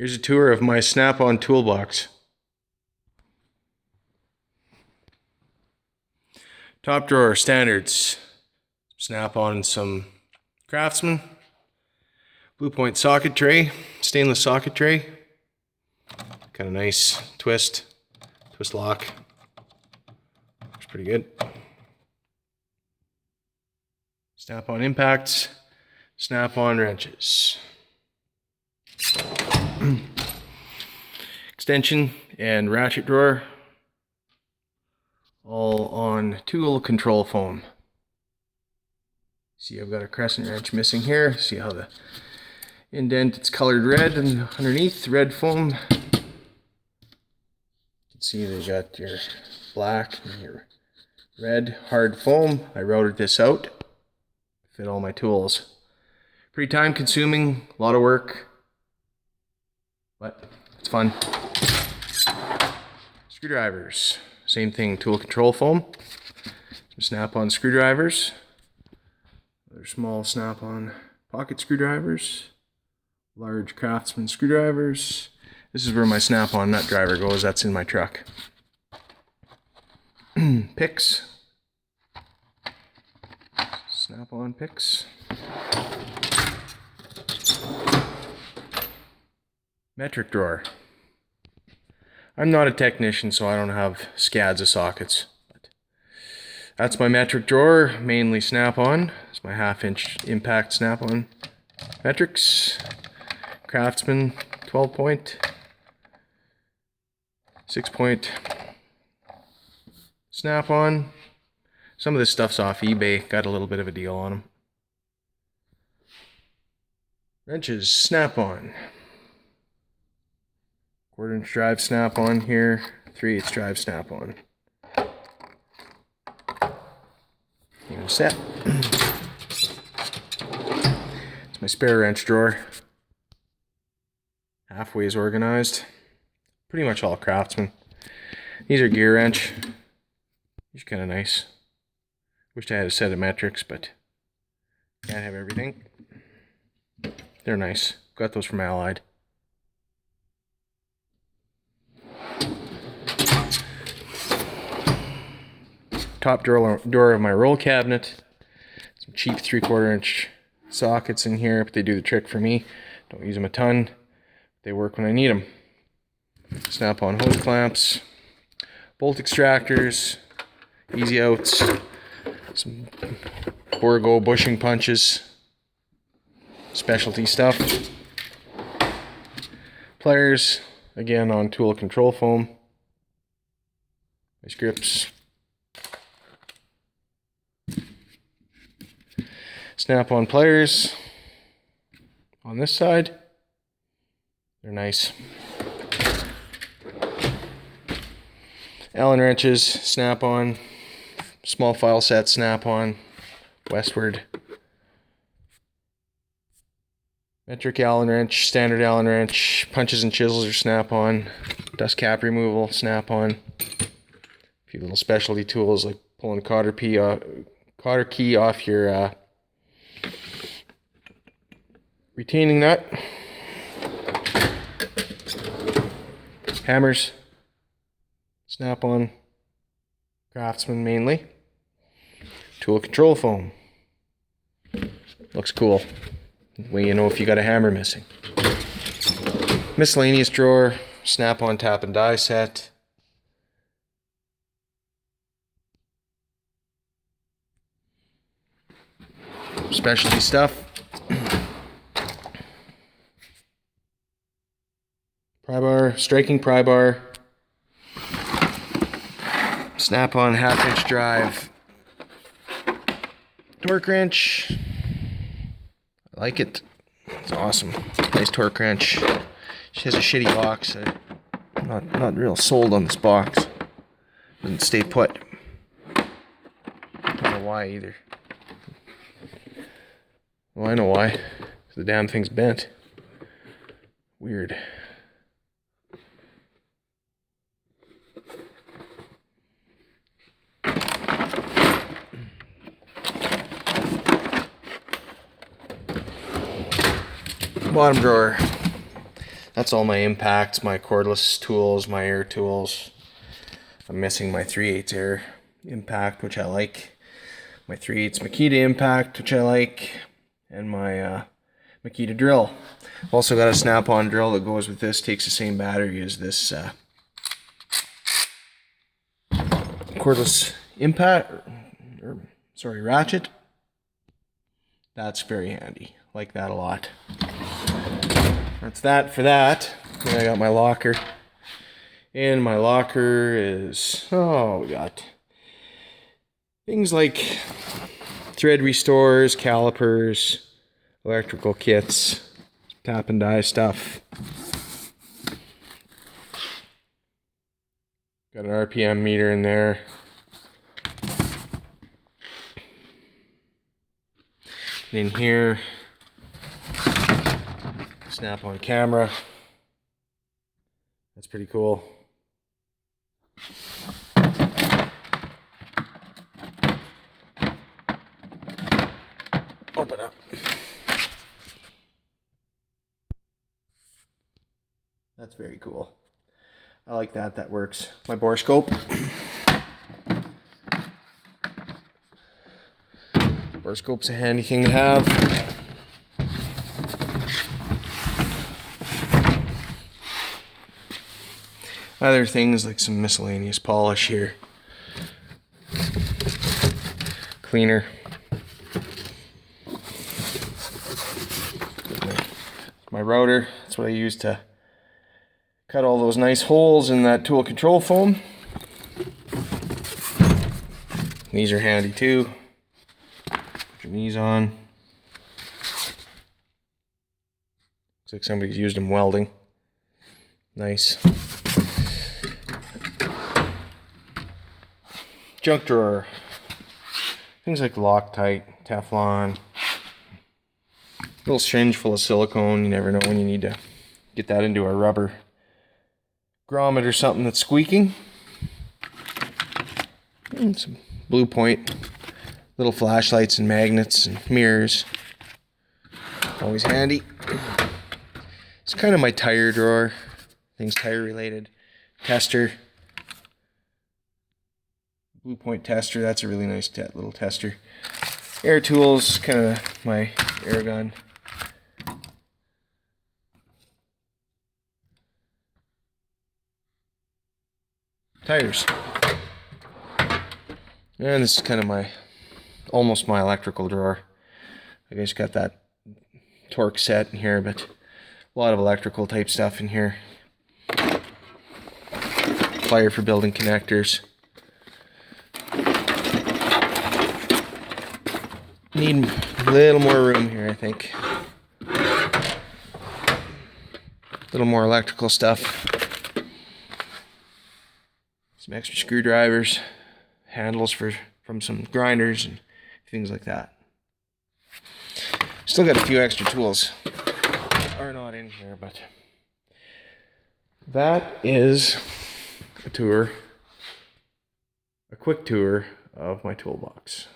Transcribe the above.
Here's a tour of my Snap-on toolbox. Top drawer, standards. Snap-on and some Craftsman. Blue point socket tray, stainless socket tray. Kind of nice twist lock. Looks pretty good. Snap-on impacts, Snap-on wrenches. Extension and ratchet drawer, all on tool control foam. See, I've got a crescent wrench missing here. See how the indent, it's colored red, and underneath red foam. You can see they got your black and your red hard foam. I routed this out, fit all my tools. Pretty time consuming, a lot of work, but it's fun. Screwdrivers, same thing, tool control foam. Some Snap-on screwdrivers. Other small Snap-on pocket screwdrivers. Large Craftsman screwdrivers. This is where my Snap-on nut driver goes, that's in my truck. Picks. Snap-on picks. Metric drawer. I'm not a technician, so I don't have scads of sockets. But that's my metric drawer, mainly Snap-on. It's my 1/2-inch impact Snap-on metrics. Craftsman 12-point, 6-point Snap-on. Some of this stuff's off eBay, got a little bit of a deal on them. Wrenches, Snap-on. 1/4-inch drive Snap-on here, 3/8 drive Snap-on. Even set. It's my spare wrench drawer. Halfway is organized. Pretty much all Craftsman. These are gear wrench. These are kind of nice. Wished I had a set of metrics, but can't have everything. They're nice. Got those from Allied. Top door of my roll cabinet. Some cheap 3/4-inch sockets in here, but they do the trick for me. Don't use them a ton. They work when I need them. Snap-on hose clamps, bolt extractors, easy outs, some Borgo bushing punches, specialty stuff. Pliers, again on tool control foam. Nice grips. Snap-on pliers on this side. They're nice. Allen wrenches, Snap-on. Small file set, Snap-on. Westward. Metric Allen wrench, standard Allen wrench. Punches and chisels are Snap-on. Dust cap removal, Snap-on. A few little specialty tools like pulling a cotter key off your retaining nut. Hammers, Snap-on, Craftsman mainly. Tool control foam. Looks cool. Way you know if you got a hammer missing. Miscellaneous drawer, Snap-on tap and die set. Specialty stuff. Pry bar, striking pry bar. Snap-on 1/2-inch drive. Torque wrench. I like it. It's awesome. Nice torque wrench. She has a shitty box. I'm not real sold on this box. Doesn't stay put. I don't know why either. Well, I know why. The damn thing's bent. Weird. Bottom drawer. That's all my impacts, my cordless tools, my air tools. I'm missing my 3/8 air impact, which I like. My 3/8 Makita impact, which I like. And my Makita drill. Also got a snap-on drill that goes with this. Takes the same battery as this cordless impact, ratchet. That's very handy. Like that a lot. That's that for that. Then I got my locker. And my locker is, we got things like thread restores, calipers, electrical kits, tap and die stuff. Got an RPM meter in there. And in here, snap-on camera. That's pretty cool. Open up. That's very cool. I like that. That works. My borescope. Borescope's a handy thing to have. Other things like some miscellaneous polish here. Cleaner. My router. That's what I use to cut all those nice holes in that tool control foam. These are handy too. Put your knees on. Looks like somebody's used them welding. Nice. Junk drawer. Things like Loctite, Teflon. Little syringe full of silicone. You never know when you need to get that into a rubber grommet or something that's squeaking. And some Blue Point. Little flashlights and magnets and mirrors. Always handy. It's kind of my tire drawer. Things tire related. Tester. Blue Point tester. That's a really nice little tester. Air tools. Kind of my air gun. Tires. And this is kind of almost my electrical drawer. I guess got that torque set in here, but a lot of electrical type stuff in here. Plier for building connectors. Need a little more room here, I think. A little more electrical stuff. Some extra screwdrivers, handles from some grinders and things like that. Still got a few extra tools. Are not in here, but that is a quick tour of my toolbox.